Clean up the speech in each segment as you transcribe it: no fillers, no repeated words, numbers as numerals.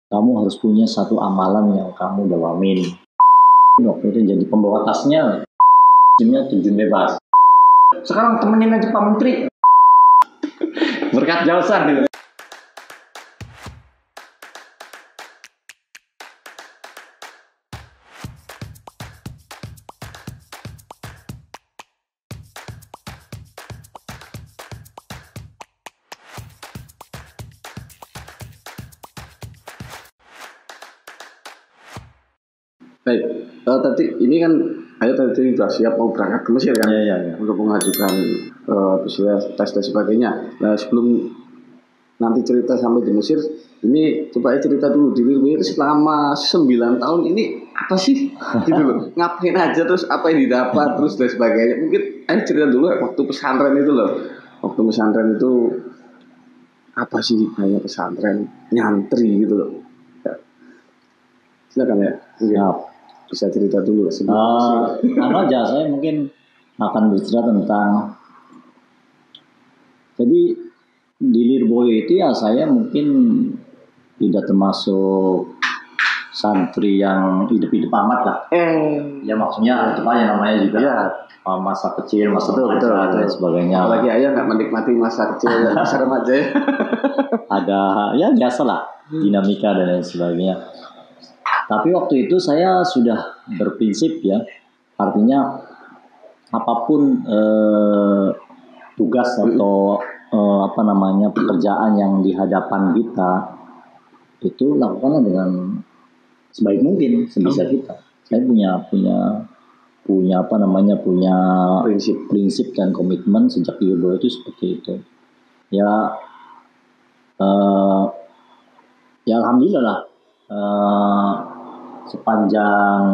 kamu harus punya satu amalan yang kamu dawamin. Waktu itu jadi pembawa tasnya, timnya terjun bebas. Sekarang temenin aja Pak Menteri. Berkat jausan gitu. Baik, tadi ini kan Ayo tadi sudah siap mau berangkat ke Mesir kan? Iya. Untuk mengajukan tes dan sebagainya. Nah sebelum nanti cerita sampai di Mesir, ini coba cerita dulu di Mesir selama 9 tahun ini apa sih? Gitu loh. Ngapain aja, terus apa yang didapat, terus dan sebagainya. Mungkin ayo cerita dulu waktu pesantren itu loh. Waktu pesantren itu apa sih kayak pesantren nyantri gitu loh. Ya. Silakan ya. Siap. Bisa cerita dulu aja saya mungkin akan bercerita tentang, jadi di Lirboyo itu ya saya mungkin tidak termasuk santri yang hidup-hidup amat lah. Ya maksudnya itu aja namanya juga ya. Masa kecil, masa betul, dan sebagainya. Apalagi ayah nggak menikmati masa kecil dan masa remaja ya. Ada ya biasa lah dinamika dan lain sebagainya. Tapi waktu itu saya sudah berprinsip ya, artinya apapun tugas atau pekerjaan yang di hadapan kita itu lakukanlah dengan sebaik mungkin sebisa kita. Saya punya prinsip dan komitmen sejak di Lirboyo itu seperti itu. Ya alhamdulillah sepanjang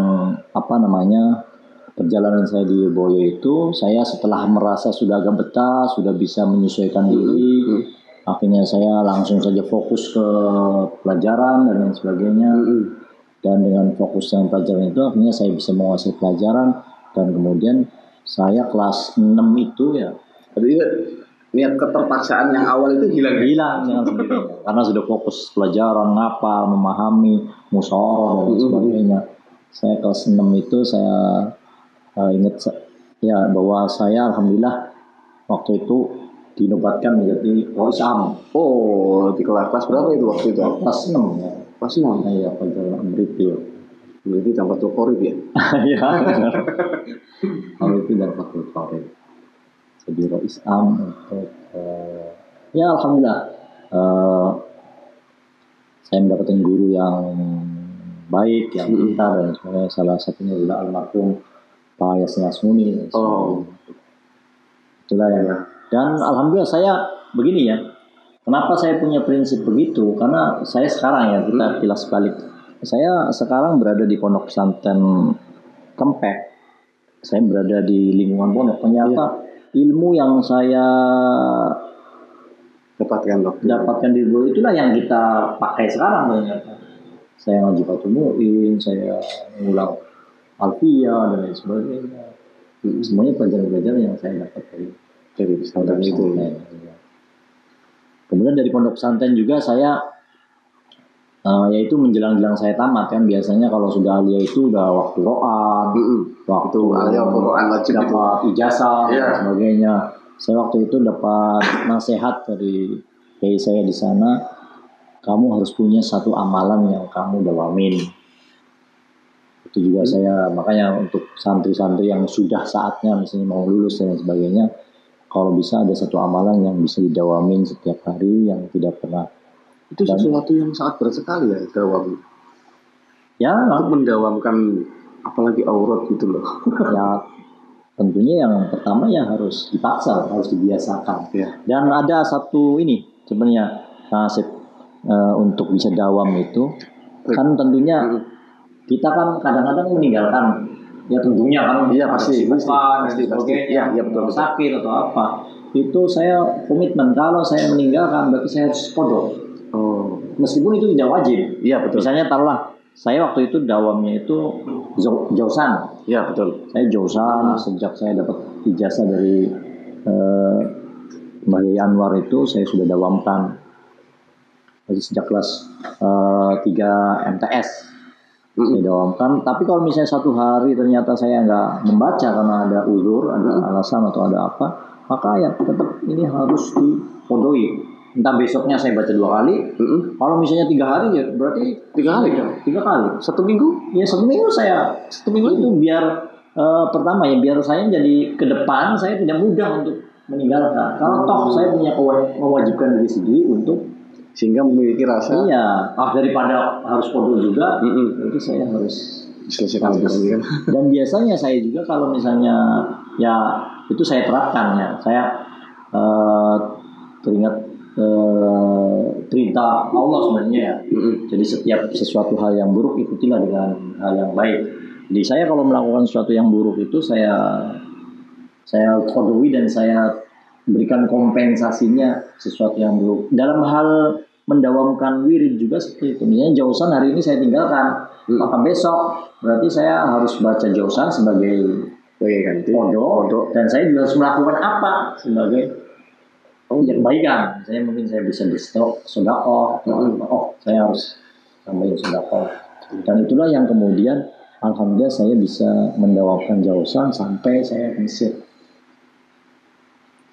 perjalanan saya di Lirboyo itu, saya setelah merasa sudah agak betah, sudah bisa menyesuaikan diri, akhirnya saya langsung saja fokus ke pelajaran dan lain sebagainya. Dan dengan fokus dengan pelajaran itu, akhirnya saya bisa menguasai pelajaran, dan kemudian saya kelas 6 itu ya. Jadi niat keterpaksaan yang awal itu hilang dengan sendirinya, karena sudah fokus pelajaran, ngapal, memahami, musyawarah dan sebagainya. Saya kelas 6 itu saya ingat ya bahwa saya alhamdulillah waktu itu dinobatkan menjadi Roisam. Di kelas berapa itu waktu itu? Kelas 6 ya. Kelas 6? Iya, pelajaran Bripil. Berarti dapat Korib ya? Iya. Korib dan Fatul Korib. Jadi Roisam untuk ya alhamdulillah saya mendapatkan guru yang baik, yang pintar dan sebagainya. Salah satunya adalah almarhum Pak Yasin Asmuni. Itulah ya. Dan alhamdulillah saya begini ya. Kenapa saya punya prinsip begitu? Karena saya sekarang ya, kita kilas balik. Saya sekarang berada di pondok pesantren Kempek. Saya berada di lingkungan pondok. Ternyata ilmu yang saya dapatkan di Lirboyo itulah yang kita pakai sekarang ternyata. Saya ngaji Fathul Mu'in, saya ngulang Alfiyah dan lain sebagainya. Semuanya pelajaran-pelajaran yang saya dapat dari pesantren itu. Kemudian dari pondok pesantren juga saya yaitu menjelang saya tamat kan, biasanya kalau sudah alia itu udah waktu ro'an, waktu ro'an wajib dapat ijazah dan sebagainya. Saya waktu itu dapat nasihat dari saya di sana, kamu harus punya satu amalan yang kamu dawamin. Itu juga saya, makanya untuk santri-santri yang sudah saatnya misalnya mau lulus dan sebagainya, kalau bisa ada satu amalan yang bisa didawamin setiap hari, yang tidak pernah. Itu sesuatu yang sangat berat sekali ya, dawam. Ya, untuk mendawamkan apalagi aurat gitu loh. Ya, tentunya yang pertama ya harus dipaksa, harus dibiasakan. Dan ada satu ini sebenarnya nasib untuk bisa dawam itu kan tentunya kita kan kadang-kadang meninggalkan, ya tentunya kan pasti ya betul, sakit atau apa, itu saya komitmen kalau saya meninggalkan berarti saya harus kodok. Meskipun itu tidak wajib. Iya betul. Misalnya taruhlah saya waktu itu dawamnya itu jausan. Iya betul. Saya jausan sejak saya dapat ijazah dari Mbak Anwar itu saya sudah dawamkan. Jadi sejak kelas 3 MTS. Saya dawamkan. Tapi kalau misalnya satu hari ternyata saya nggak membaca karena ada uzur, ada alasan atau ada apa, maka ya tetap ini harus dipodoi. Entah besoknya saya baca 2 kali. Kalau misalnya 3 hari ya berarti 3 kali ya? 3 kali. 1 minggu? Ya 1 minggu satu minggu itu biar pertama ya biar saya jadi ke depan saya tidak mudah untuk meninggalkan. Kalau toh saya punya mewajibkan diri sendiri untuk sehingga memiliki rasa daripada harus podo juga itu saya harus selesaikan. Dan biasanya saya juga kalau misalnya ya itu saya terapkan ya saya teringat perintah Allah sebenarnya ya. Jadi setiap sesuatu hal yang buruk ikutilah dengan hal yang baik. Jadi saya kalau melakukan sesuatu yang buruk itu saya kodoi dan saya berikan kompensasinya sesuatu yang buruk. Dalam hal mendawamkan wirid juga seperti itu. Misalnya jausan hari ini saya tinggalkan, maka besok berarti saya harus baca jausan sebagai podo dan saya juga harus melakukan apa sebagai kebaikan. Saya mungkin saya bisa bersedekah, saya harus tambahin sedekah. Dan itulah yang kemudian alhamdulillah saya bisa mendawamkan jausan sampai saya ke Mesir.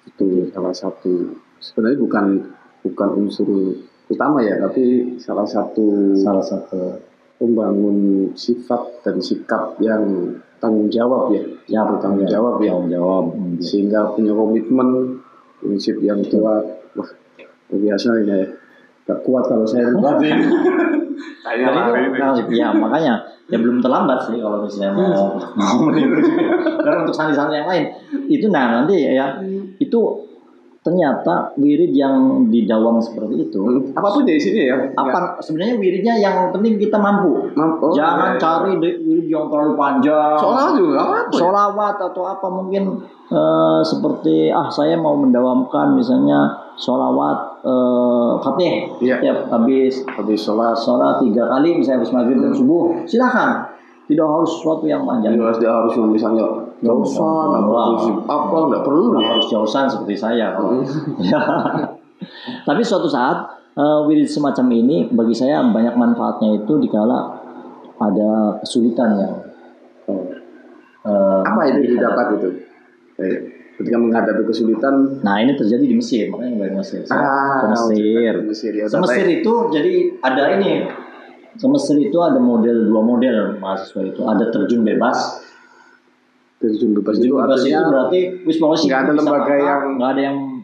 Itu salah satu sebenarnya bukan unsur utama ya, tapi salah satu pembangun sifat dan sikap yang tanggung jawab ya bertanggung jawab sehingga punya komitmen, prinsip yang kuat. Wah, biasa ini ya, gak kuat kalau saya berarti. Ya makanya ya belum terlambat sih kalau misalnya mau meniru juga. Karena untuk santri-santri yang lain itu nanti ya itu ternyata wirid yang didawam seperti itu apapun dari sini ya. Sebenarnya wiridnya yang penting kita mampu. Jangan cari wirid yang terlalu panjang. Sholawat atau apa mungkin seperti saya mau mendawamkan misalnya sholawat Fatih habis sholat 3 kali misalnya habis maghrib dan subuh, silakan. Tidak harus sesuatu yang panjang. Tidak harus misalnya jausan nggak perlu harus jausan seperti saya. Tapi suatu saat wirid semacam ini bagi saya banyak manfaatnya itu dikala ada kesulitan yang apa itu didapat itu ketika menghadapi kesulitan. Nah ini terjadi di Mesir, makanya dari Mesir. Mesir itu jadi ada ini. Mesir itu ada 2 model mahasiswa itu. Ada terjun bebas. Terjun bebas itu berarti nggak ada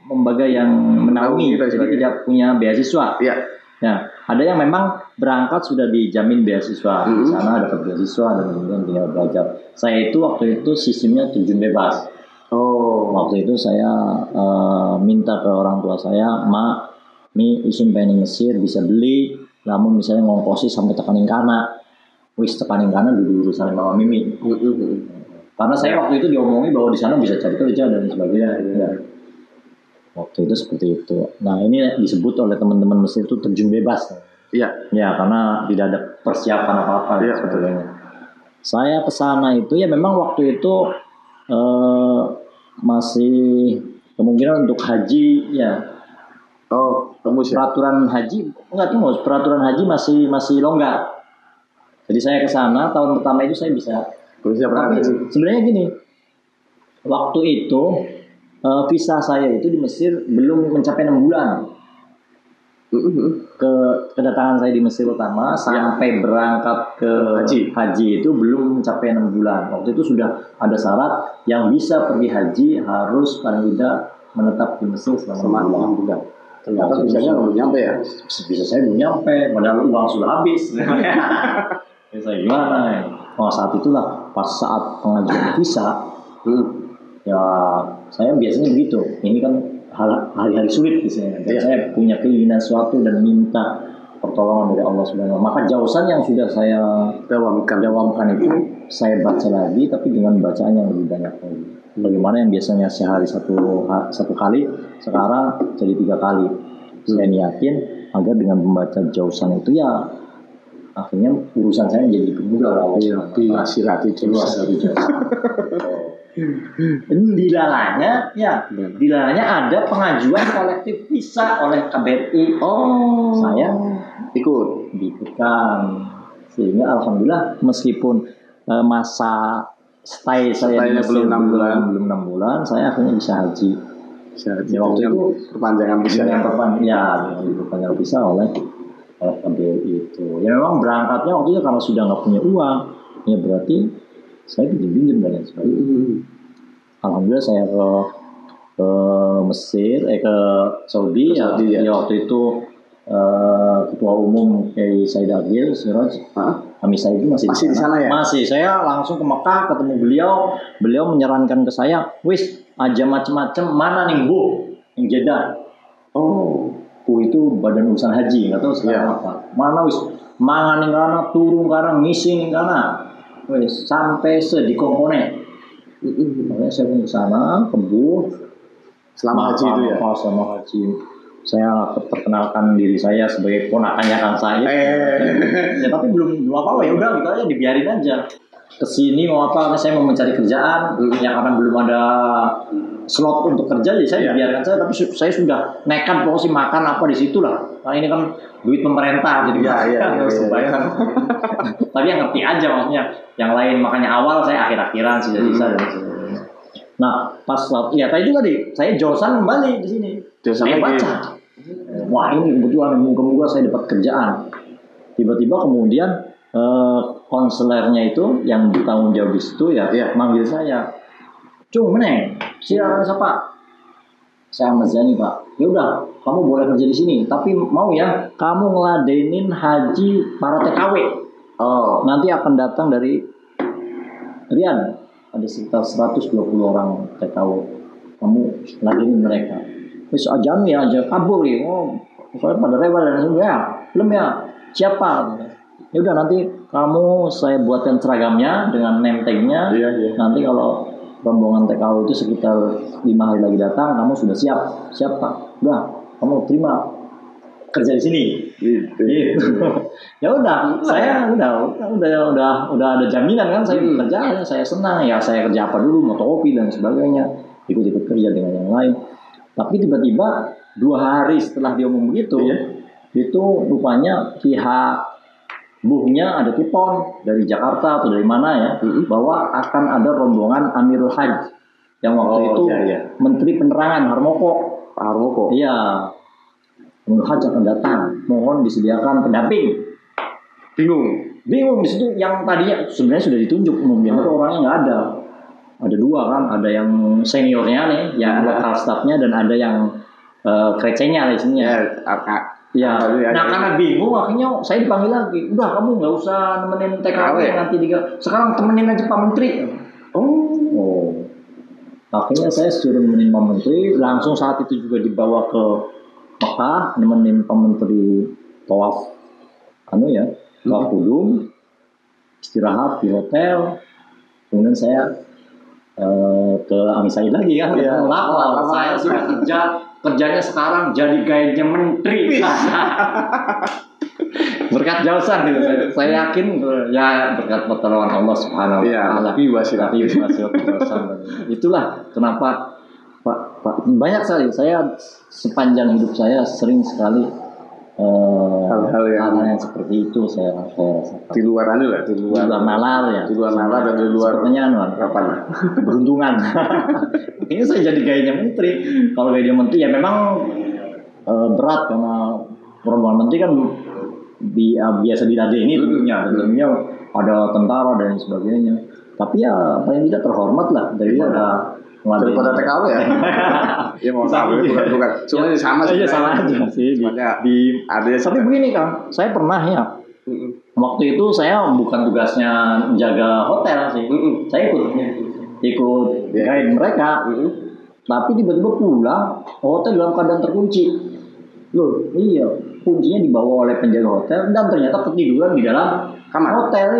lembaga yang menaungi, jadi tidak punya beasiswa. Iya. Ya, ada yang memang berangkat sudah dijamin beasiswa. Di sana dapat beasiswa dan kemudian tinggal belajar. Saya itu waktu itu sistemnya terjun bebas. Waktu itu saya minta ke orang tua saya, Mi isin pengen Mesir bisa beli, namun misalnya ngongkosi sampai tekanin kana, dulu sama Mama Mimi. Karena saya waktu itu diomongi bahwa di sana bisa cari kerja dan sebagainya. Ya. Waktu itu seperti itu. Nah ini disebut oleh teman-teman Mesir itu terjun bebas. Iya. Ya karena tidak ada persiapan apa-apa. Iya betul. Saya kesana itu ya memang waktu itu masih kemungkinan untuk haji ya. Peraturan haji masih longgar. Jadi saya ke sana tahun pertama itu saya bisa. Tapi sebenarnya gini, waktu itu visa saya itu di Mesir belum mencapai 6 bulan. Kedatangan saya di Mesir pertama sampai berangkat ke haji itu belum mencapai 6 bulan. Waktu itu sudah ada syarat yang bisa pergi haji harus paling tidak menetap di Mesir selama 6 bulan. Ternyata bisanya belum nyampe ya? Bisa saya belum nyampe, padahal uang sudah habis. Ya saya gimana ya? Saat itulah pas saat pengajuan visa, ya saya biasanya begitu. Ini kan hari-hari sulit biasanya. Dan saya punya keinginan suatu dan minta pertolongan dari Allah Subhanahu wa Ta'ala. Maka jausan yang sudah saya dawamkan itu saya baca lagi, tapi dengan bacaan yang lebih banyak lagi. Bagaimana yang biasanya sehari satu kali, sekarang jadi 3 kali. Saya niatin agar dengan membaca jausan itu ya akhirnya urusan saya jadi mudah lah. Bilasirati jausan. Dilalanya ada pengajuan kolektif visa oleh KBRI. Saya ikut. diikutkan. Sehingga alhamdulillah meskipun masa stay saya di Mesir belum 6 bulan, saya akhirnya bisa haji. Ya, waktu itu perpanjangan bisa diperpanjang bisa oleh KBRI itu. Ya memang berangkatnya waktu itu karena sudah nggak punya uang, ya berarti saya pinjam dan sebagainya. Alhamdulillah saya ke Mesir, ke Saudi, ya waktu itu Ketua Umum Kiai Said Agil Siraj kami saya itu masih di sana ya? Masih. Saya langsung ke Mekah ketemu beliau menyarankan ke saya, wis aja macam-macam, mana nih Bu yang Jeddah. Bu itu Badan Urusan Haji, nggak tahu sekarang apa. Mana wis mangan ning kana, turun kana, ngisi ning kana, wis sampai di komponen. Makanya saya ke sana, ke Bu selama haji itu ya. Selama haji. Saya perkenalkan diri saya sebagai ponakannya Kang Said. Ya tapi belum apa-apa, ya udah gitu aja, dibiarin aja. Kesini mau apa? Saya mau mencari kerjaan, ya karena belum ada slot untuk kerja, jadi saya biarkan saja. Tapi saya sudah nekat pokoknya makan apa di situ lah. Karena ini kan duit pemerintah, jadi harus bayar. Tapi yang ngerti aja maksudnya. Yang lain makanya awal saya akhir-akhiran sih jadi saya. Nah pas ya tadi saya Josan kembali di sini. Saya baca. Wah ini kebetulan moga-moga saya dapat kerjaan. Tiba-tiba kemudian konselernya itu yang bertanggung jawab di situ manggil saya, "Cung meneng, silakan siapa?" "Saya Ahmad Zani Pak." "Ya udah, kamu boleh kerja di sini, tapi mau ya kamu ngeladenin haji para TKW. Nanti akan datang dari Riyadh, ada sekitar 120 orang TKW. Kamu ngeladenin mereka. Wis aja kabur ya. Soalnya pada rewel dan sebagainya. Belum ya, siapa? Ya udah nanti kamu saya buatkan seragamnya dengan name tag-nya. Nanti kalau rombongan TKW itu sekitar 5 hari lagi datang, kamu sudah siap Pak. Udah, kamu terima kerja di sini. Gitu. Ya udah, saya udah ada jaminan kan, saya kerja, saya senang ya, saya kerja apa dulu, motokopi dan sebagainya, ikut kerja dengan yang lain. Tapi tiba-tiba 2 hari setelah dia ngomong begitu, itu rupanya pihak buhnya ada telepon dari Jakarta atau dari mana ya, bahwa akan ada rombongan Amirul Hajj yang waktu itu Menteri Penerangan Harmoko. Iya, Amirul Hajj akan datang, mohon disediakan pendamping. Bingung di situ, yang tadinya sebenarnya sudah ditunjuk umumnya, orangnya nggak ada. Ada 2 kan, ada yang seniornya nih, yang lokal staffnya, dan ada yang krecenya di sini ya. Nah karena bingung akhirnya saya dipanggil lagi. Udah kamu nggak usah nemenin TKW nanti sekarang temenin aja Pak Menteri. Akhirnya saya suruh nemenin Pak Menteri. Langsung saat itu juga dibawa ke Mekah nemenin Pak Menteri tawaf tawaf kudum, istirahat di hotel. Kemudian saya ke Ami Said lagi kan, saya sudah kerjanya sekarang jadi gayanya menteri. Berkat Josan gitu, saya yakin ya berkat pertolongan Allah Subhanahu wa taala. Tapi Josan. Itulah kenapa Pak banyak sekali, saya sepanjang hidup saya sering sekali hal-hal yang seperti itu saya rasakan. Di luar nalar ya. Di luar nalar dan di luar keberuntungan. Ini saya jadi gayanya menteri. Kalau gaya menteri ya memang berat karena rombongan menteri kan biasa diladeni tentunya ada tentara dan sebagainya. Tapi ya paling tidak terhormat lah daripada TKW ya. Ya mau tahu bukan. Cuma sama sih. Sama aja sih. Tapi begini Kang, saya pernah ya. Waktu itu saya bukan tugasnya menjaga hotel sih. Saya ikut guide mereka. Tapi tiba-tiba pulang, hotel dalam keadaan terkunci. Loh, iya, kuncinya dibawa oleh penjaga hotel dan ternyata ketiduran di dalam kamar hotel.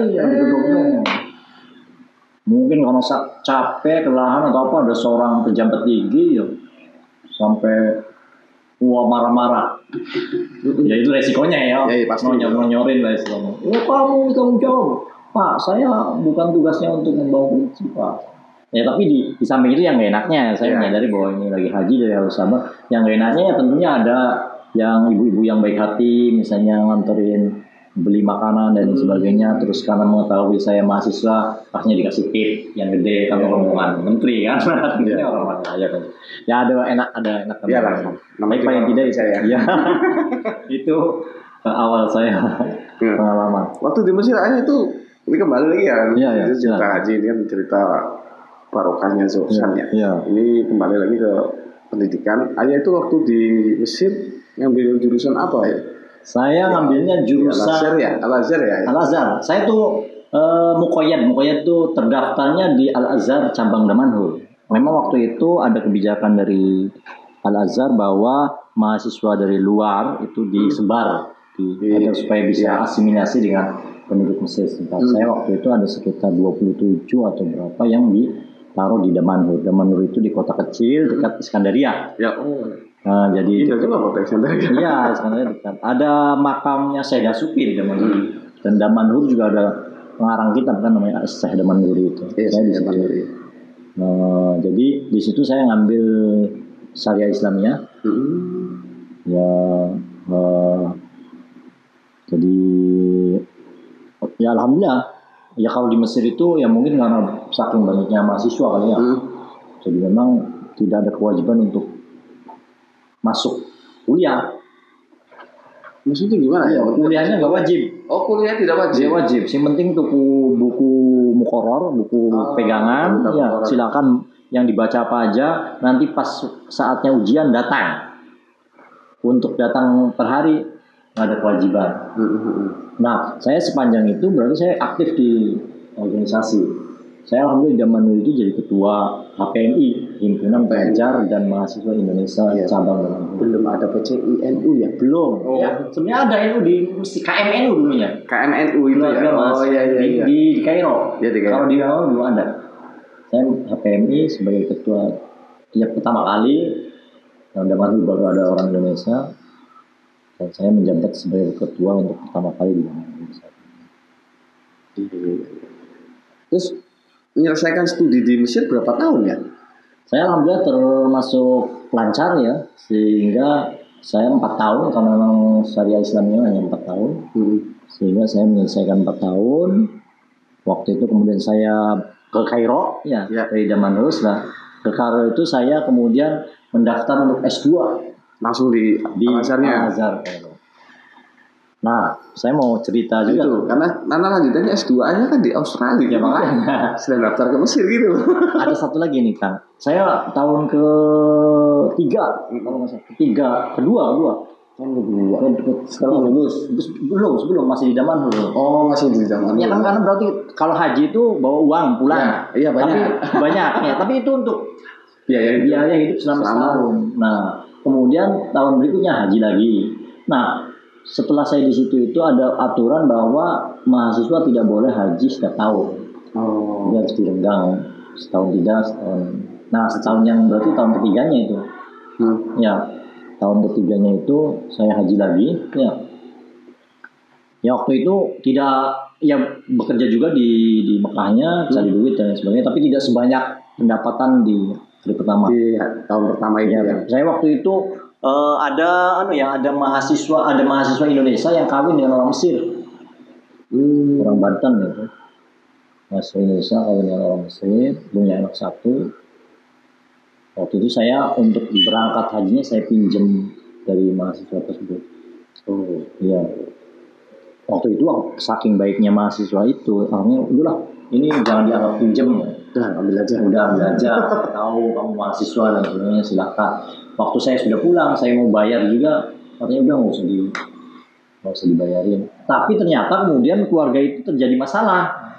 Mungkin karena capek, kelelahan atau apa, ada seorang pejabat tinggi sampai marah-marah. Ya itu resikonya ya. Nonyorin lah istilahnya. Kamu tanggung jawab. Pak, saya bukan tugasnya untuk membawa kunci, Pak. Ya tapi di samping itu yang gak enaknya saya menyadari bahwa ini lagi haji jadi harus sabar. Yang gak enaknya ya tentunya ada yang ibu-ibu yang baik hati misalnya nganterin beli makanan dan sebagainya. Terus karena mengetahui saya mahasiswa, akhirnya dikasih tip yang gede kan rombongan menteri kan. Ini orang kaya kan. Ya ada enak kan. Iya lah. Tapi paling tidak saya. Ya. Itu awal saya pengalaman. Waktu di Mesir ayah itu ini kembali lagi ya. Iya, cerita haji ini kan cerita barokahnya Zofsan ya. Ini kembali lagi ke pendidikan. Ayah itu waktu di Mesir ngambil jurusan apa ya? Saya ngambilnya jurusan Al-Azhar ya. Al-Azhar. Saya tuh Muqayyad tuh terdaftarnya di Al-Azhar cabang Damanhur. Memang waktu itu ada kebijakan dari Al-Azhar bahwa mahasiswa dari luar itu disebar agar supaya bisa asimilasi dengan penduduk Mesir. Saya waktu itu ada sekitar 27 atau berapa yang ditaruh di Damanhur. Damanhur itu di kota kecil dekat Iskandaria. Ya. Nah, jadi itu apa Iskandaria? Iya, Iskandaria dekat. Ada makamnya Syekh Dasuki di Damanhur. Dan Damanhur juga ada pengarang kitab kan namanya Syekh Damanhur itu. Saya di Damanhur. Nah, jadi di situ saya ngambil Syariah Islamiyah. Ya, jadi ya alhamdulillah. Ya kalau di Mesir itu ya mungkin karena saking banyaknya mahasiswa kali ya. Jadi memang tidak ada kewajiban untuk masuk kuliah. Maksudnya gimana ya? Kuliahnya nggak wajib. Oh, kuliah tidak wajib. Tidak wajib. Yang penting buku mukoror, buku pegangan, ya silakan yang dibaca apa aja. Nanti pas saatnya ujian datang. Untuk datang per hari nggak ada kewajiban. Nah, saya sepanjang itu berarti saya aktif di organisasi. Saya alhamdulillah zaman dulu itu jadi ketua HPMI, Himpunan Pelajar dan Mahasiswa Indonesia cabang Damanhur. Belum ada PCINU ya? Belum. Oh. Ya, sebenarnya ada NU di KMNU dulunya. KMNU itu ya. Oh iya. Di Kairo. Ya, di Kairo. Kalau di Kairo belum ada. Saya HPMI sebagai ketua pertama kali. Damanhur baru ada orang Indonesia. Dan saya menjabat sebagai ketua untuk pertama kali di Damanhur. Terus menyelesaikan studi di Mesir berapa tahun ya? Saya alhamdulillah termasuk lancar ya, sehingga saya 4 tahun karena memang Syariah Islamnya hanya 4 tahun, sehingga saya menyelesaikan 4 tahun. Waktu itu kemudian saya ke Kairo, dari Damanhur. Ke Kairo itu saya kemudian mendaftar untuk S2 langsung di Al-Azhar. Nah, saya mau cerita juga itu, karena lanjutannya S2-nya kan di Australia. Ya makanya sedang daftar ke Mesir gitu. Ada satu lagi nih Kang. Saya tahun ketiga, kedua. Setelah lulus. Sebelum masih di Damanhur. Oh, masih di Damanhur. Ya kan karena berarti kalau haji itu bawa uang pulang. Iya banyak. Tapi banyak ya. Tapi itu untuk biaya hidup selama setahun. Nah, kemudian tahun berikutnya haji lagi. Nah, setelah saya di situ itu ada aturan bahwa mahasiswa tidak boleh haji setiap tahun. Dia harus direnggang setahun. Nah, setahun yang berarti tahun ketiganya itu. Ya, tahun ketiganya itu saya haji lagi. Ya waktu itu tidak bekerja juga di Mekahnya, cari duit dan sebagainya, tapi tidak sebanyak pendapatan di hari pertama. Di tahun pertama itu ya. Saya waktu itu ada mahasiswa Indonesia yang kawin dengan orang Mesir, orang Banten gitu. Mahasiswa Indonesia kawin dengan orang Mesir, punya anak 1. Waktu itu saya untuk berangkat hajinya saya pinjam dari mahasiswa tersebut. Iya. Waktu itu saking baiknya mahasiswa itu, akhirnya udahlah, ini jangan dianggap pinjam ya. Ambil aja. Tahu kamu mahasiswa dan sebagainya, silakan. Waktu saya sudah pulang, saya mau bayar juga, katanya udah nggak usah dibayarin. Tapi ternyata kemudian keluarga itu terjadi masalah.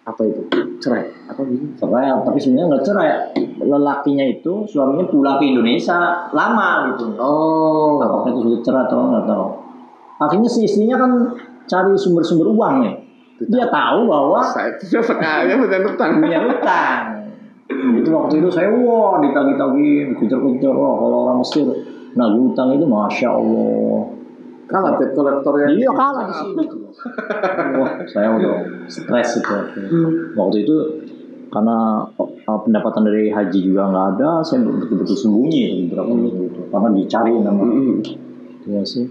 Apa itu? Cerai? Apa gitu? Cerai, tapi sebenarnya nggak cerai. Lelakinya itu, suaminya pulang ke Indonesia lama gitu. Apakah itu sudah cerai atau nggak tahu. Akhirnya si istrinya kan cari sumber-sumber uang nih. Dia tahu bahwa saya itu sekali punya utang. Itu waktu itu saya ditagih-tagih, dikejar-kejar. Kalau orang Mesir nagih utang itu masya Allah. Kalah debt kolektornya. Iya kalah di sini. Saya udah stres itu. Waktu itu karena pendapatan dari haji juga nggak ada, saya betul-betul sembunyi beberapa minggu itu karena dicari nama. Iya sih.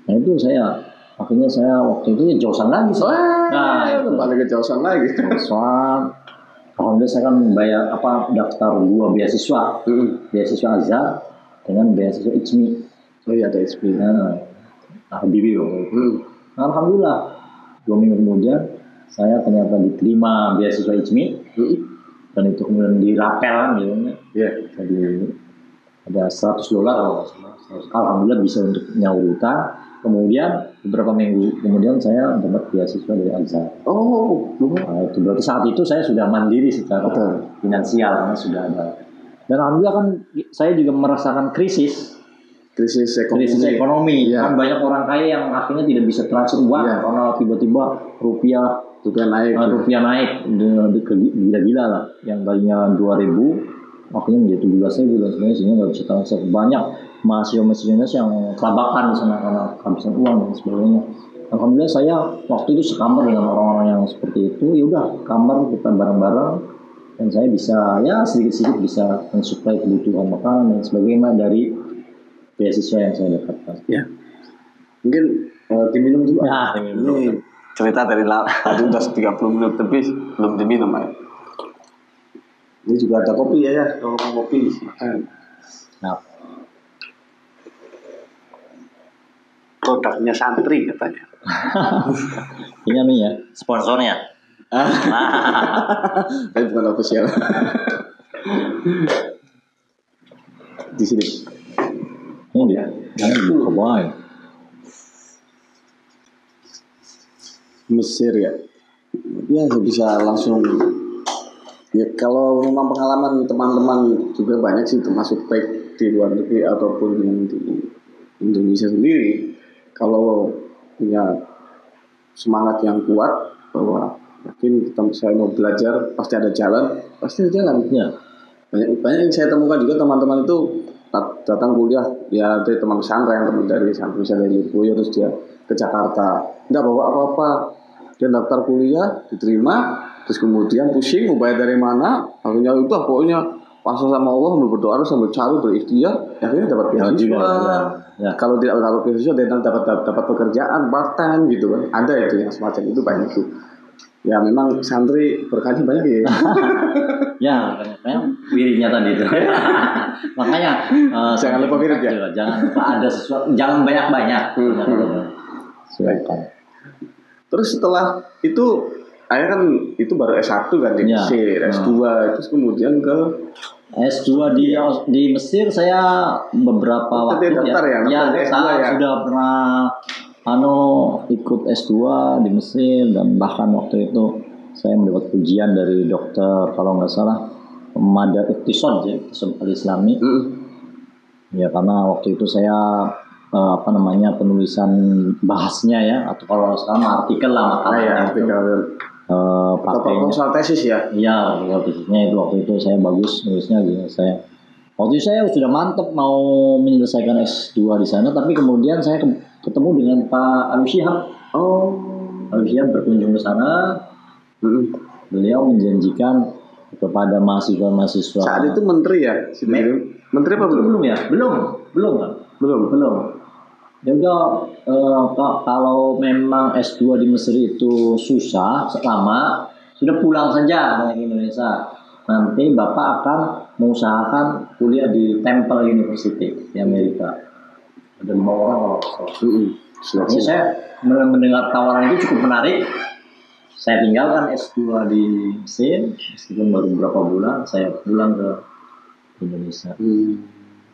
Nah itu saya Akhirnya saya waktu itu ya jausan lagi sih. Kembali ke jausan lagi. Jausan. Alhamdulillah saya kan bayar daftar 2 beasiswa. Beasiswa Azhar dengan beasiswa ICMI. Oh iya, ada ICMI. Habibie. Alhamdulillah 2 minggu kemudian saya ternyata diterima beasiswa ICMI. Dan itu kemudian dirapel gitu ya. Jadi ada $100 kalau alhamdulillah bisa untuk nyaur utang. Kemudian beberapa minggu kemudian saya dapat beasiswa dari Azhar. Nah, itu berarti saat itu saya sudah mandiri secara finansial karena sudah ada. Dan alhamdulillah kan saya juga merasakan krisis ekonomi. Kan banyak orang kaya yang akhirnya tidak bisa transfer uang karena tiba-tiba rupiah naik gila-gila lah, yang tadinya 2.000 akhirnya menjadi 17.000 dan sebagainya, sehingga nggak bisa transfer. Banyak mahasiswa yang kelabakan di sana karena kehabisan uang dan sebagainya. Alhamdulillah saya waktu itu sekamar dengan orang-orang yang seperti itu. Ya udah, kamar kita bareng-bareng dan saya bisa ya sedikit-sedikit bisa mensuplai kebutuhan makanan dan sebagainya dari beasiswa yang saya dapatkan. Ya, mungkin diminum dulu. Ini cerita dari tadi udah 30 menit lebih belum diminum ya. Ini juga ada kopi ya, kalau mau kopi makan. Nah, produknya santri katanya. Ini nih ya, sponsornya. Tapi bukan official. Di sini. Ini dia. Ini buka Mesir ya. Ya bisa langsung. Ya kalau memang pengalaman teman-teman juga banyak sih, termasuk baik di luar negeri ataupun yang di Indonesia sendiri. Kalau punya semangat yang kuat bahwa yakin saya mau belajar pasti ada jalan. Ya. Banyak yang saya temukan juga teman-teman itu datang kuliah ya dari teman pesantren, teman dari santri dari Lirboyo, terus dia ke Jakarta nggak bawa apa-apa, dia daftar kuliah diterima, terus kemudian pusing mau bayar dari mana, akhirnya itu pokoknya pasrah sama Allah, berdoa sambil cari berikhtiar, akhirnya dapat beasiswa. Kalau tidak dapat beasiswa dia dapat pekerjaan part time gitu kan, ada itu yang semacam itu banyak tuh. Ya memang santri berkahnya banyak ya. Ya, makanya wiridnya tadi itu. Makanya jangan lupa wirid ya. Jangan lupa ada sesuatu, jangan banyak-banyak. Terus setelah itu akhirnya kan itu baru S1 kan di Mesir, S2 terus kemudian ke S2 di Mesir saya beberapa waktu daftar saya sudah pernah ikut S2 di Mesir, dan bahkan waktu itu saya mendapat pujian dari dokter kalau nggak salah Mada Iktisad Al-Islami. Ya karena waktu itu saya penulisan bahasnya ya, atau kalau sekarang artikel lah, makalah proposal tesis ya. Iya, proposal tesisnya itu waktu itu saya bagus nulisnya gitu. Waktu itu saya sudah mantep mau menyelesaikan S2 di sana, tapi kemudian saya ketemu dengan Pak Abu Syihab. Abu Syihab berkunjung ke sana. Beliau menjanjikan kepada mahasiswa-mahasiswa. Saat itu menteri ya? Menteri apa belum? Belum ya? Belum. Ya udah, kalau memang S2 di Mesir itu susah, lama, sudah pulang saja ke Indonesia. Nanti Bapak akan mengusahakan kuliah di Temple University di Amerika. Ada 5 orang kalau saya mendengar tawaran itu cukup menarik. Saya tinggalkan S2 di Mesir, meskipun baru beberapa bulan, saya pulang ke Indonesia.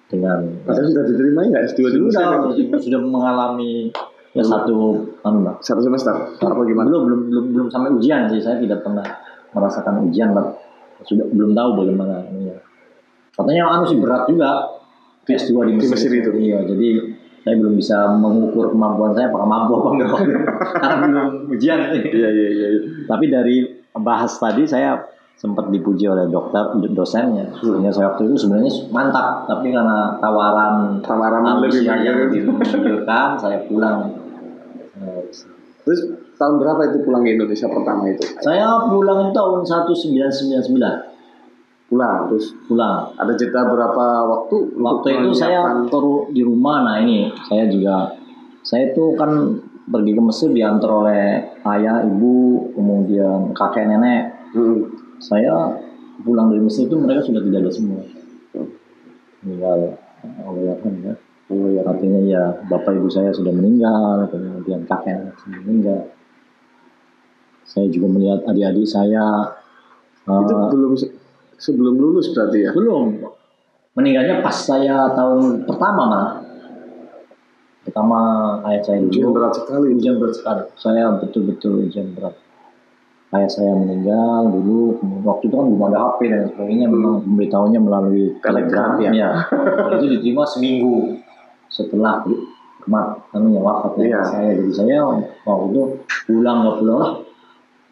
Padahal sudah diterima ya S2 di Mesir? Sudah mengalami satu semester. Apa gimana? Belum sampai ujian sih, saya tidak pernah merasakan ujian, belum tahu bagaimana. Katanya sih berat juga S2 di Mesir itu. Iya, jadi saya belum bisa mengukur kemampuan saya apakah mampu apa enggak karena belum ujian. Iya. Tapi dari bahas tadi saya sempat dipuji oleh dosennya. Sehingga saya waktu itu sebenarnya mantap, tapi karena tawaran lebih yang diluncurkan, saya pulang. Terus tahun berapa itu pulang ke Indonesia pertama itu? Saya pulang tahun 1999. Pulang. Ada jeda berapa waktu? Waktu itu saya di rumah. Nah ini saya itu kan pergi ke Mesir diantar oleh ayah, ibu, kemudian kakek, nenek. Saya pulang dari Mesir itu mereka sudah tidak ada semua. Meninggal oleh Tuhan ya. Artinya ya bapak ibu saya sudah meninggal, kemudian kakek nenek sudah meninggal. Saya juga melihat adik-adik saya. Itu belum sebelum lulus berarti ya? Belum. Meninggalnya pas saya tahun pertama malah. Pertama ayah saya dulu. Ujian berat sekali. Ujian berat sekali. Saya betul-betul ujian berat. Ayah saya meninggal dulu. Waktu itu kan belum ada HP dan sebagainya. Memang memberitahunya melalui telegram. Ya. Itu diterima seminggu setelah wafatnya saya. Jadi saya waktu itu pulang nggak pulang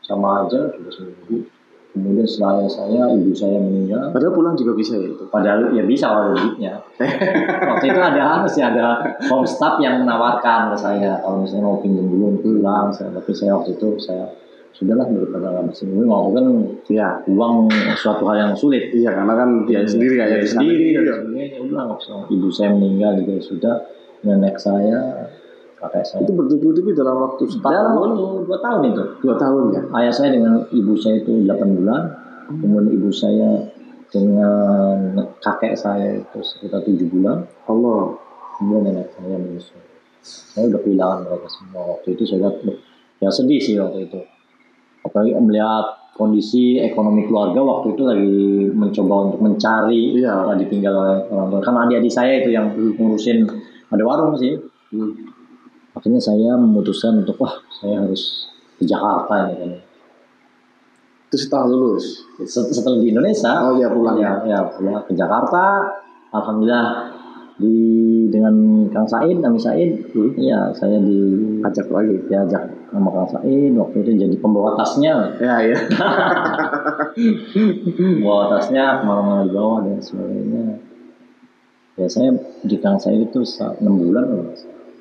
sama aja sudah seminggu. Kemudian setelah saya, ibu saya meninggal. Padahal pulang juga bisa ya? Padahal ya bisa kalau duitnya. Waktu itu ada home staff yang menawarkan ke saya kalau misalnya mau pinjam dulu pulang. Tapi saya waktu itu sudahlah daripada masih dulu mau kan ya uang suatu hal yang sulit. Iya karena kan dia sendiri kayak sendiri dan sebagainya. Udah nggak usah. Ibu saya meninggal juga sudah. Nenek saya, kakek saya. Itu bertubi-tubi dalam waktu setahun, 2 tahun itu. 2 tahun ya. Ayah saya dengan ibu saya itu 8 bulan. Kemudian ibu saya dengan kakek saya itu sekitar 7 bulan. Allah. Kemudian nenek saya menyusul. Saya udah kehilangan mereka semua. Waktu itu saya lihat, ya sedih sih waktu itu. Apalagi melihat kondisi ekonomi keluarga waktu itu lagi mencoba untuk mencari ditinggal oleh orang tua. Karena adik-adik saya itu yang ngurusin ada warung sih. Akhirnya saya memutuskan untuk saya harus ke Jakarta ya. Itu setelah lulus? Setelah di Indonesia. Oh iya pulang ya pulang ke Jakarta. Alhamdulillah dengan Kang Said, Ami Said, ya saya diajak sama Kang Said waktu itu jadi pembawa tasnya. Ya. Bawa tasnya kemana-mana dibawa dan sebagainya. Ya saya di Kang Said itu 6 bulan loh.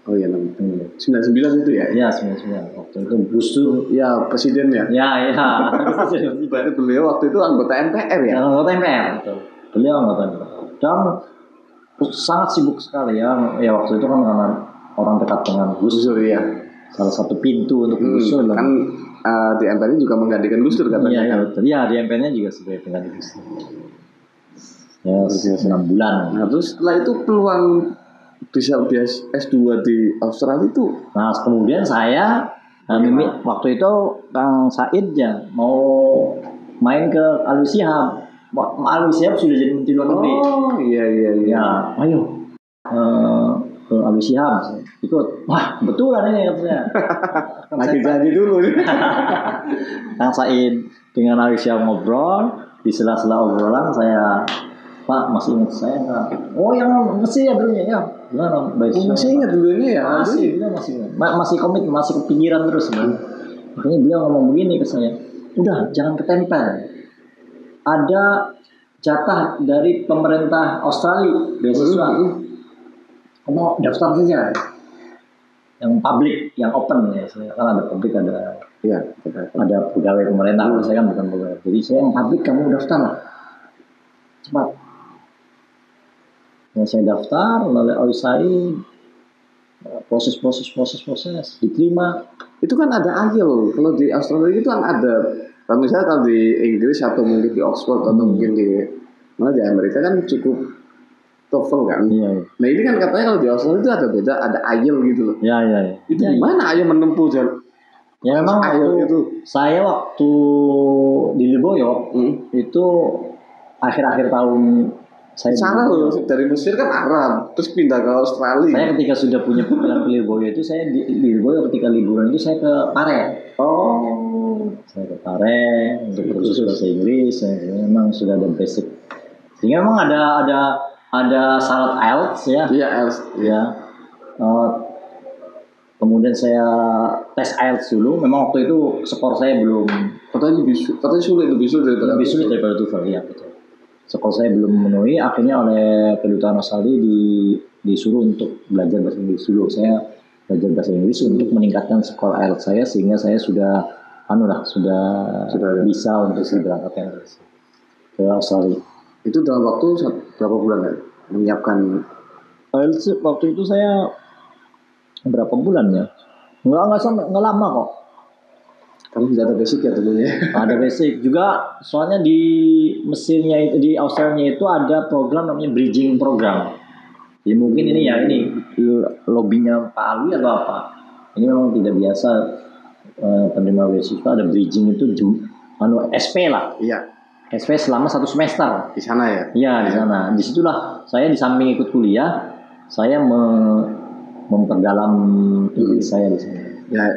Oh iya 6 bulan. 99 itu ya? Iya 99. Waktu itu Gus Dur. Ya presiden ya? Ya. Berarti beliau waktu itu anggota MPR ya? Anggota MPR betul. Beliau anggota MPR. Dan sangat sibuk sekali ya. Ya waktu itu kan karena orang dekat dengan Gus Dur ya. Salah satu pintu untuk Gus Dur. Kan di MPR juga menggantikan Gus Dur katanya. Iya di MPR-nya juga sebagai pengganti Gus Dur. Ya 6 bulan. Nah terus setelah itu peluang bisa S2 di Australia itu. Nah kemudian saya waktu itu Kang Said ya mau main ke Alwi Shihab. Alwi Shihab sudah jadi menteri luar negeri. Oh iya. Ya ayo ke Alwi Shihab ikut. Wah betulan ini katanya. Lagi janji dulu. Kang Said dengan Alwi Shihab ngobrol. Di sela-sela obrolan saya, Pak masih ingat saya nggak? Oh yang masih ya dulunya ya. Gimana? Masih ingat dulunya ya? Masih masih komit, masih kepikiran terus kan. Makanya beliau ngomong begini ke saya. Udah jangan ketempel. Ada jatah dari pemerintah Australia beasiswa. Kamu daftar saja. Yang publik, yang open ya. Kan ada publik ada. Iya. Ada pegawai pemerintah. Saya kan bukan pegawai. Jadi saya yang publik kamu daftar lah. Cepat. Yang saya daftar oleh OISAI proses diterima. Itu kan ada IELTS. Kalau di Australia itu kan ada. Kalau misalnya kalau di Inggris atau mungkin di Oxford atau mungkin di Amerika kan cukup TOEFL kan. Iya. Nah ini kan katanya kalau di Australia itu ada beda, ada IELTS gitu loh. Iya. Itu gimana IELTS menempuh jalan? Ya memang saya waktu di Lirboyo itu akhir-akhir tahun Salah loh, dari Mesir kan Arab, terus pindah ke Australia. Saya ketika sudah punya pikiran ke Lirboyo itu, saya di Lirboyo ketika liburan itu saya ke Pare. Saya ke Pare untuk kursus bahasa Inggris. Memang sudah ada basic. Sehingga memang ada syarat IELTS ya. Iya IELTS. Ya. Kemudian saya tes IELTS dulu. Memang waktu itu skor saya belum. Katanya sulit, lebih sulit daripada TOEFL ya betul. Skor saya belum memenuhi, akhirnya oleh kedutaan Australia disuruh untuk belajar bahasa Inggris dulu. Saya belajar bahasa Inggris untuk meningkatkan skor IELTS saya sehingga saya sudah bisa untuk diberangkatkan ke Australia. Itu dalam waktu berapa bulan ya menyiapkan IELTS? Waktu itu saya berapa bulan ya? Nggak lama kok. Kamu sudah ada basic ya dulu ya? Ada basic juga, soalnya di Mesirnya itu, di Australia itu ada program namanya bridging program. Jadi mungkin ini lobbynya Pak Ali atau apa. Ini memang tidak biasa penerima beasiswa ada bridging itu SP lah. Iya. SP selama 1 semester. Di sana ya? Iya di sana. Disitulah saya di samping ikut kuliah, saya memperdalam ilmu saya di sana. Ya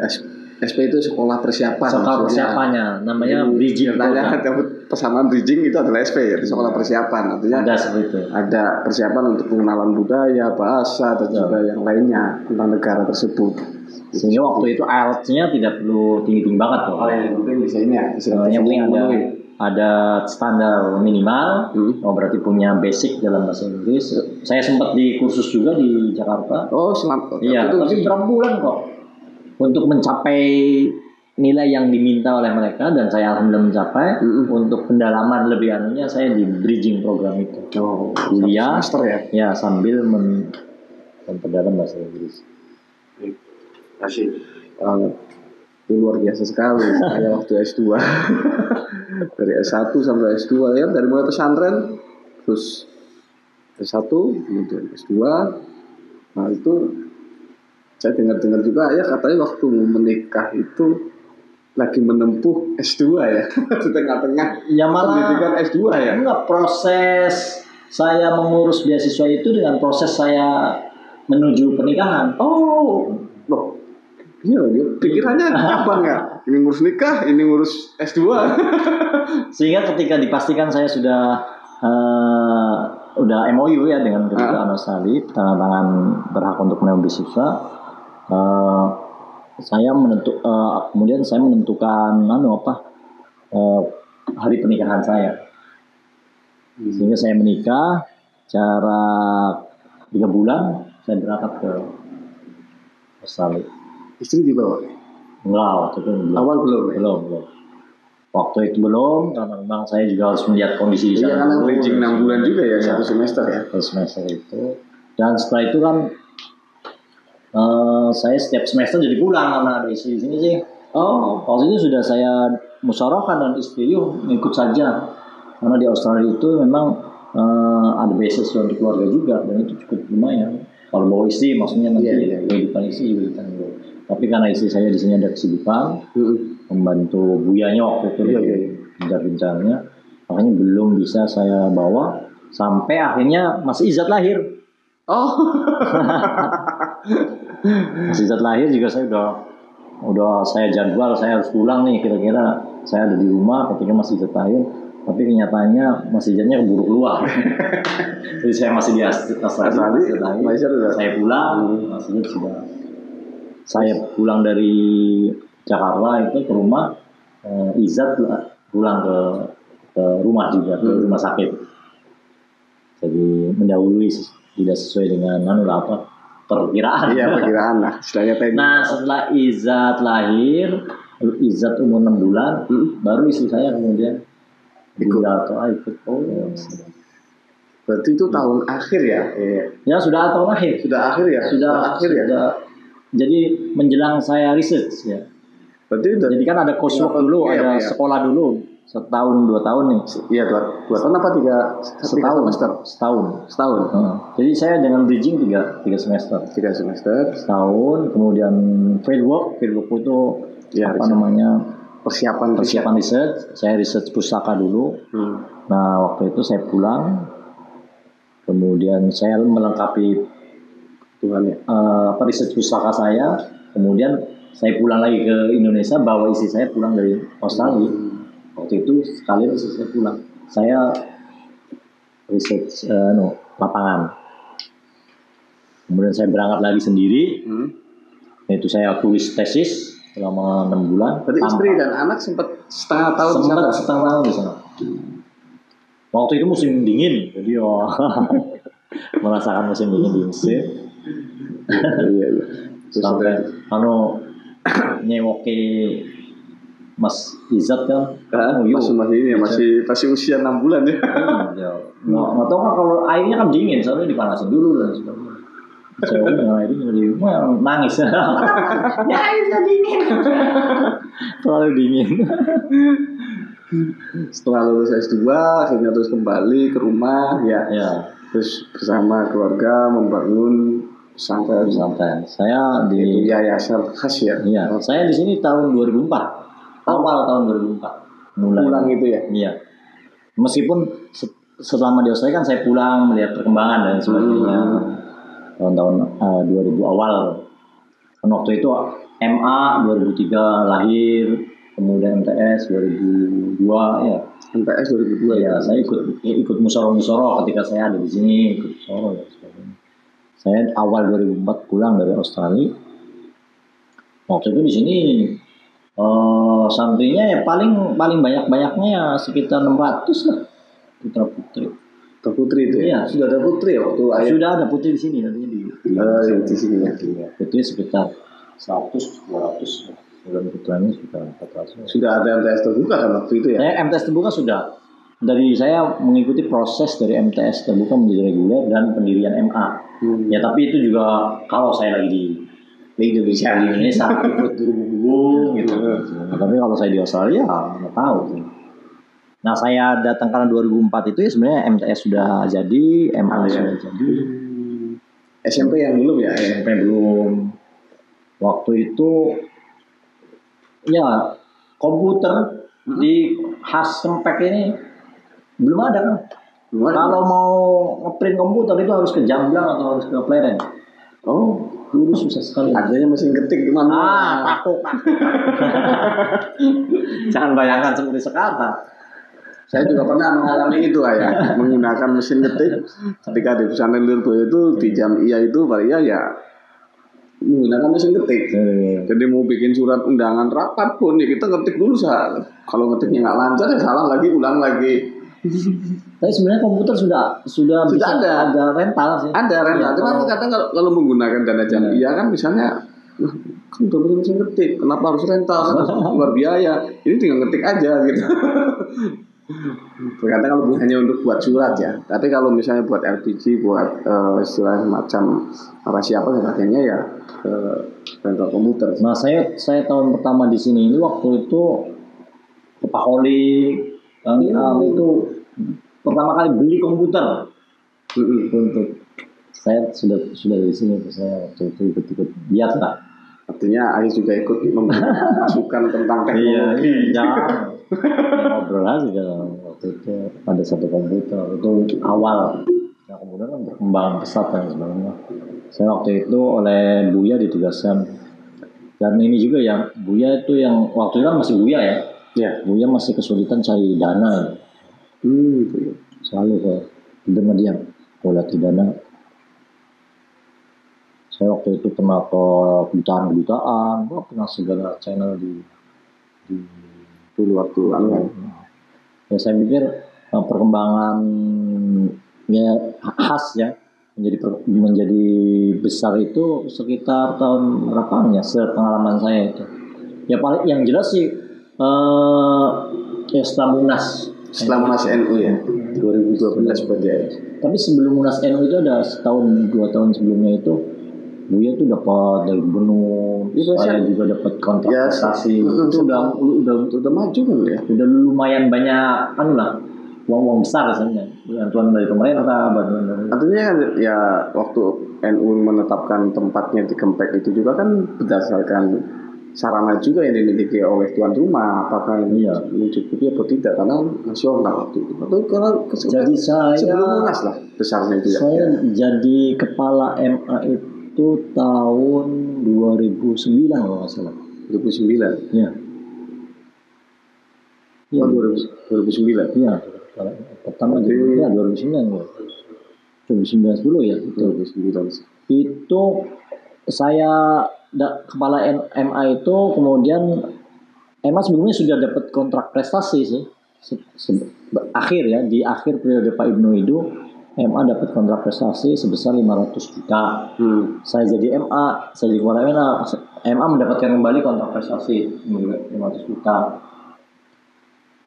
SP itu sekolah persiapan. Sekolah persiapannya, namanya bridging program. Pesanan bridging itu adalah SP ya, sekolah persiapan. Artinya ada seperti itu. Ada persiapan untuk pengenalan budaya, bahasa, dan juga yang lainnya tentang negara tersebut. Sehingga waktu itu IELTS-nya tidak perlu tinggi-tinggi banget tuh. Oh ya, mungkin bisa ini ya. Yang penting ada standar minimal. Berarti punya basic dalam bahasa Inggris. Saya sempat di kursus juga di Jakarta. Oh, selamat. Iya, tapi berapa bulan kok untuk mencapai nilai yang diminta oleh mereka, dan saya alhamdulillah mencapai. Untuk pendalaman lebih anunya saya di bridging program itu. Oh, kuliah semester ya? Ya, sambil memperdalam bahasa Inggris. Asik. Itu luar biasa sekali. Saya waktu S2 dari S1 sampai S2 ya, dari mulai pesantren terus S1 kemudian S2. Nah itu saya dengar juga ya, katanya waktu menikah itu lagi menempuh S2 ya. Di tengah-tengah ya, malah pendidikan S2 ya. Enggak, proses saya mengurus beasiswa itu dengan proses saya menuju pernikahan. Oh, loh. Iya, pikirannya apa enggak? Ini ngurus nikah, ini ngurus S2. Sehingga ketika dipastikan saya sudah udah MOU ya dengan kedutaan Australia, tanda tangan berhak untuk menerima beasiswa, saya kemudian saya menentukan hari pernikahan saya. Sehingga saya menikah, jarak 3 bulan saya berangkat ke Australia. Istri dibawa? Enggak, waktu itu belum. Awal belum? Belum. Waktu itu belum, karena memang saya juga harus melihat kondisi di sana. Iya, karena bridging 6 bulan juga ya, 1 semester ya. 1 semester itu. Dan setelah itu kan saya setiap semester jadi pulang karena ada istri di sini sih. Waktu itu sudah saya musyawarahkan dengan istri, yuk ikut saja. Karena di Australia itu memang ada beasiswa untuk keluarga juga, dan itu cukup lumayan. Kalau bawa istri, maksudnya nanti kehidupan istri juga ditanggung. Tapi karena istri saya di sini ada kesibukan, membantu buyanya waktu itu gencar-gencarnya, makanya belum bisa saya bawa sampai akhirnya Mas Izzat lahir. Mas Izzat lahir juga saya udah saya jadwal, saya harus pulang nih, kira-kira saya ada di rumah ketika Mas Izzat lahir. Tapi kenyataannya Mas Izzatnya keburu keluar. Jadi saya masih di Australia. Saya pulang, Mas Izzat sudah. Saya pulang dari Jakarta itu ke rumah, Izzat pulang ke rumah juga, ke rumah sakit. Jadi mendahului, tidak sesuai dengan perkiraan. Iya, perkiraan lah. Nah, setelah Izzat lahir, Izzat umur 6 bulan, baru istri saya kemudian ikut. Berarti itu tahun akhir ya? Ya, sudah tahun akhir. Sudah akhir ya? Sudah akhir ya? Jadi menjelang saya research ya. Jadi kan ada coursework dulu, ada sekolah dulu, 1-2 tahun nih. Iya, 2 tahun apa 3 semester? Setahun. Jadi saya dengan bridging 3 semester. 3 semester. Setahun, kemudian fieldwork itu namanya? Persiapan riset. Saya riset pustaka dulu. Nah, waktu itu saya pulang, kemudian saya melengkapi riset pustaka saya. Kemudian saya pulang lagi ke Indonesia, bawa istri saya pulang dari Australia. Waktu itu sekalian istri saya pulang. Saya riset lapangan. Kemudian saya berangkat lagi sendiri. Itu saya tulis tesis selama 6 bulan. Berarti istri dan anak sempat setengah tahun di sana. Waktu itu musim dingin, jadi merasakan musim dingin di Mesir. Iya. Sampai nyewoki Mas Izzat kan. Masih usia 6 bulan ya. Nggak tahu kan, kalau airnya kan dingin, soalnya dipanasin dulu dan sebagainya. Cewek yang di rumah nangis. Ya itu dingin. Terlalu dingin. Setelah lulus S2 akhirnya terus kembali ke rumah ya. Ya, Terus bersama keluarga membangun pesantren pesantren. Saya itu di yayasan khas ya. Iya, saya di sini tahun 2004. Awal tahun 2004. Mulai. Pulang itu ya. Iya. Meskipun selama di Australia kan saya pulang melihat perkembangan dan sebagainya. Tahun-tahun 2000 awal. Kan waktu itu MA 2003 lahir, kemudian MTS 2002 ya. MTS 2002 Ya, saya ikut musyawarah ketika saya ada di sini, ikut musyawarah dan sebagainya. Saya awal 2004 pulang dari Australia. Waktu itu di sini santrinya ya paling banyak-banyaknya ya sekitar 600 lah, putra putri. Putri itu ya. Iya. Sudah ada putri ya waktu ayah. Sudah ada putri di sini nantinya di sini ya. Putri sekitar 100 200 dan putranya sekitar 400. Sudah ada MTS terbuka kan waktu itu ya. Saya MTS terbuka sudah. Dari saya mengikuti proses dari MTS terbuka menjadi reguler dan pendirian MA. Ya tapi itu juga kalau saya lagi di Indonesia ikut berhubung gitu. Tapi kalau saya di Australia nggak tahu sih. Nah saya datang karena 2004 itu ya sebenarnya MTS sudah jadi, MA sudah jadi. SMP yang belum ya? SMP belum. Waktu itu ya komputer di khas Sempek ini belum ada kan? Kalau mau ngeprint komputer itu harus ke Jamblang atau harus ke Pleren. Oh, dulu susah sekali. adanya mesin ketik gimana? Takut. Jangan bayangkan seperti sekarang. Saya juga pernah mengalami itu ya, menggunakan mesin ketik ketika di pesantren Lirboyo itu di jam iya itu Pak ya menggunakan mesin ketik. Jadi mau bikin surat undangan rapat pun ya kita ketik dulu kalau ngetiknya nggak lancar ya salah lagi ulang lagi. Tapi sebenarnya komputer sudah bisa ada rental sih. Ada rental. Cuma kadang kalau menggunakan dana jam iya kan misalnya kan udah punya mesin ketik, kenapa harus rental? Kan keluar biaya. Ini tinggal ngetik aja gitu. Terkadang kalau hanya untuk buat surat ya. Tapi kalau misalnya buat LPG, buat istilah macam rahasia apa sebagainya ya rental komputer. Nah saya tahun pertama di sini ini waktu itu Kepaholik itu pertama kali beli komputer untuk saya sudah di sini saya waktu itu ikut lihat lah. Artinya Aris juga ikut masukan tentang teknologi. Iya, ngobrol aja waktu itu ada satu komputer itu awal. Nah kemudian kan berkembang pesat dan sebagainya. Saya waktu itu oleh Buya ditugaskan dan ini juga ya Buya itu yang waktu itu kan masih Buya ya. Ya, Buya masih kesulitan cari dana. Selalu ke dengan dia kalau dana. Saya waktu itu pernah ke kedutaan, pernah segala channel di dulu waktu ya saya pikir perkembangan ya khas ya menjadi besar itu sekitar tahun berapa ya sepengalaman saya itu. Ya paling yang jelas sih ya setelah Munas NU ya 2012 sebagai. Tapi sebelum Munas NU itu ada setahun 2 tahun sebelumnya itu Buya tuh dapat dari gubernur, saya juga dapat kontrak prestasi. Itu udah maju kan ya. Udah lumayan banyak kan lah uang besar sebenarnya. Bantuan dari pemerintah, bantuan dari. Artinya kan ya waktu NU menetapkan tempatnya di Kempek itu juga kan berdasarkan sarana juga yang dimiliki oleh tuan rumah, apakah ini mencukupi atau tidak karena nasional waktu itu. Atau kalau jadi saya sebelum Munas lah besarnya itu. Saya jadi kepala MA itu tahun 2009 kalau nggak salah. 2009. Iya. Iya. 2009. Iya. Pertama jadi ya 2009 ya. 2009 ya. 2009. Itu saya kepala MA itu kemudian MA sebelumnya sudah dapat kontrak prestasi sih. Akhir ya di akhir periode Pak Ibnu itu MA dapat kontrak prestasi sebesar 500 juta. Saya jadi MA, saya jadi kepala MA mendapatkan kembali kontrak prestasi 500 juta.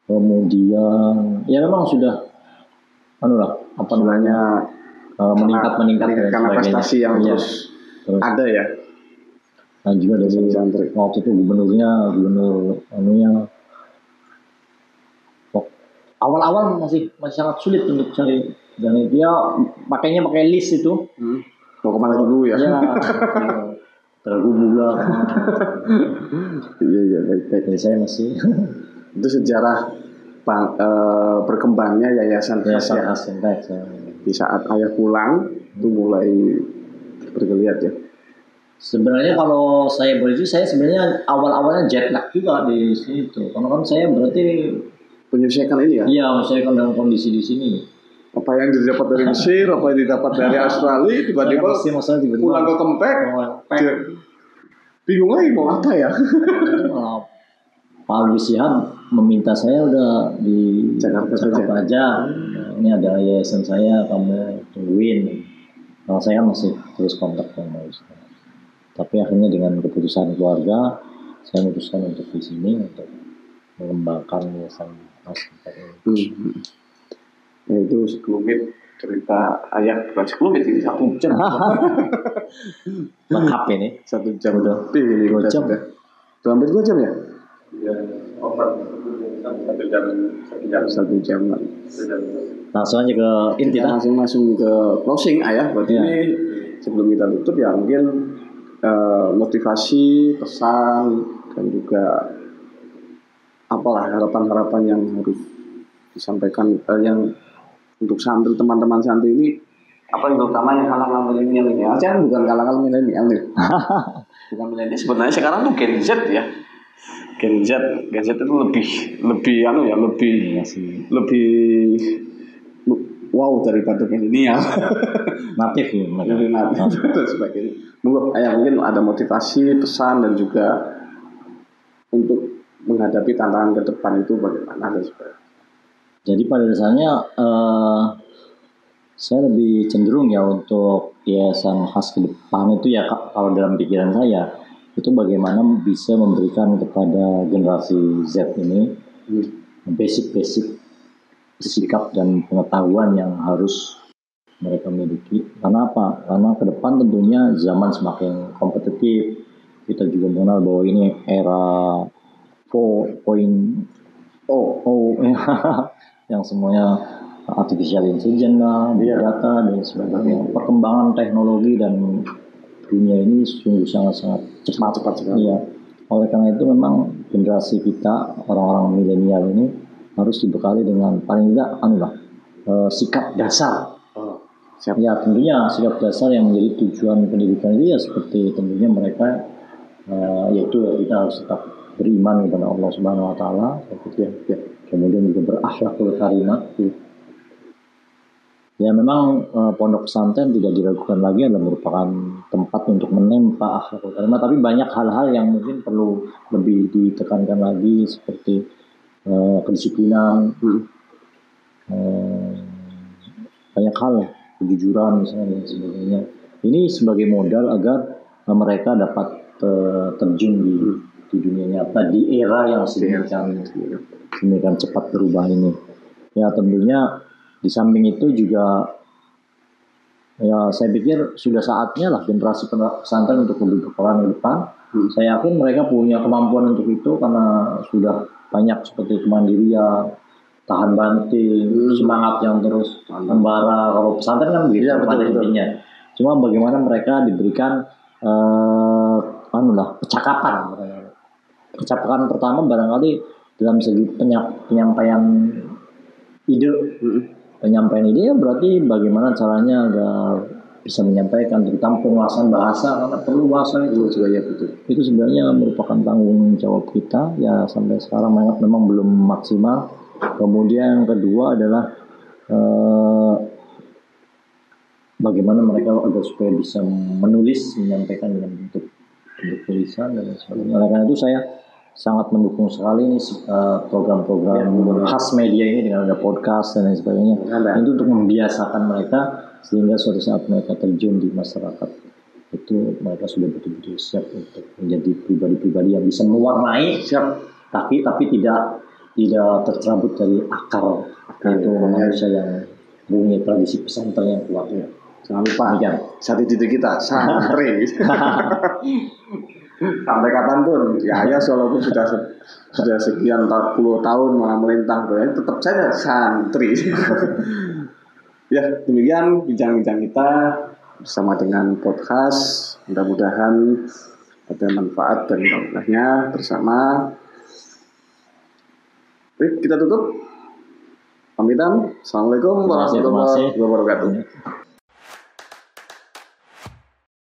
Kemudian ya memang sudah apa namanya meningkat karena prestasi yang Iya, terus terus. ada ya. Nah juga dari Santri. waktu itu gubernur anunya awal-awal masih sangat sulit untuk cari, dan dia pakainya pakai list itu. Mau kemana dulu ya? Ya, tergubung lah. Iya baik. Jadi saya masih Itu sejarah berkembangnya Yayasan Khas ya. Di saat ayah pulang itu mulai bergeliat ya. Sebenarnya kalau saya boleh saya sebenarnya awal-awalnya jet lag juga di situ. Karena kan saya berarti Menyelesaikan ini ya. iya, saya kan dalam kondisi di sini. Apa yang didapat dari Mesir, apa yang didapat dari Australia, tiba-tiba pulang ke Kempek, bingung lagi mau apa ya. Pak Alwi Shihab meminta saya udah di Jakarta aja. Ini ada yayasan saya, kamu tungguin. Kalau saya masih terus kontak sama Ustaz. Tapi akhirnya dengan keputusan keluarga, saya memutuskan untuk di sini untuk mengembangkan yayasan Mas ini. Ya, itu sekelumit cerita ayah, bukan sekelumit ini 1 jam. Lengkap ini. 1 jam Udah. lebih ini 2 jam. Sudah hampir 2 jam ya? Ya, over 1 jam. Langsung aja ke inti Kita langsung ke closing ayah. Berarti ini sebelum kita tutup ya mungkin motivasi, pesan dan juga apalah harapan-harapan yang harus disampaikan yang untuk santri, teman-teman santri ini, apa yang terutama yang kalangan milenial ini. Saya bukan kalangan milenial nih. Bukan milenial, sebenarnya sekarang tuh Gen Z ya. Gen Z itu lebih wow daripada milenial. natif ya. Lebih natif dan sebagainya. Mungkin ada motivasi, pesan dan juga untuk menghadapi tantangan ke depan itu bagaimana dan sebagainya. Jadi pada dasarnya saya lebih cenderung ya untuk yayasan khas ke depan itu ya, kalau dalam pikiran saya itu bagaimana bisa memberikan kepada generasi Z ini basic sikap dan pengetahuan yang harus mereka miliki. Karena apa? Karena ke depan tentunya zaman semakin kompetitif. Kita juga mengenal bahwa ini era 4.0 yang semuanya artificial intelligence lah, big data dan sebagainya. Perkembangan teknologi dan dunia ini sungguh sangat cepat sekali. Iya. Oleh karena itu memang generasi kita orang-orang milenial ini harus dibekali dengan paling tidak sikap dasar. Ya tentunya sikap dasar yang menjadi tujuan pendidikan itu ya seperti tentunya mereka yaitu kita harus tetap beriman kepada Allah Subhanahu Wa Taala, kemudian juga berakhlakul karimah. Ya memang pondok pesantren tidak diragukan lagi adalah merupakan tempat untuk menempa akhlakul karimah, tapi banyak hal-hal yang mungkin perlu lebih ditekankan lagi seperti kedisiplinan, banyak hal, kejujuran misalnya dan sebagainya. Ini sebagai modal agar mereka dapat terjun di dunia nyata di era yang sedemikian cepat berubah ini. Ya tentunya di samping itu juga ya saya pikir sudah saatnya lah generasi pesantren untuk lebih berperan ke depan. Saya yakin mereka punya kemampuan untuk itu karena sudah banyak seperti kemandirian, tahan banting, semangat yang terus membara. Kalau pesantren kan begitu pada intinya. Cuma bagaimana mereka diberikan percakapan. Percakapan pertama barangkali dalam segi penyampaian ide. Penyampaian ide ya berarti bagaimana caranya agar bisa menyampaikan, terutama penguasaan bahasa, karena perlu bahasa itu juga ya betul. Itu sebenarnya merupakan tanggung jawab kita ya, sampai sekarang memang belum maksimal. Kemudian yang kedua adalah bagaimana mereka agar supaya bisa menulis, menyampaikan dengan bentuk tulisan dan sebagainya. Oleh karena itu saya sangat mendukung sekali ini program-program khas media ini dengan ada podcast dan lain sebagainya. Itu untuk membiasakan mereka sehingga suatu saat mereka terjun di masyarakat itu mereka sudah betul-betul siap untuk menjadi pribadi-pribadi yang bisa mewarnai, tapi tidak tercerabut dari akar itu manusia yang punya tradisi pesantren yang kuat. Jangan lupa Demikian. satu titik kita santri. Sampai kapanpun, ya walaupun sudah sekian 40 tahun melintang, tetap saja santri. Ya, demikian bincang-bincang kita bersama dengan podcast. Mudah-mudahan ada manfaat dan berkahnya bersama. Oke, kita tutup. Pamitan. Assalamualaikum Terima kasih. warahmatullahi wabarakatuh.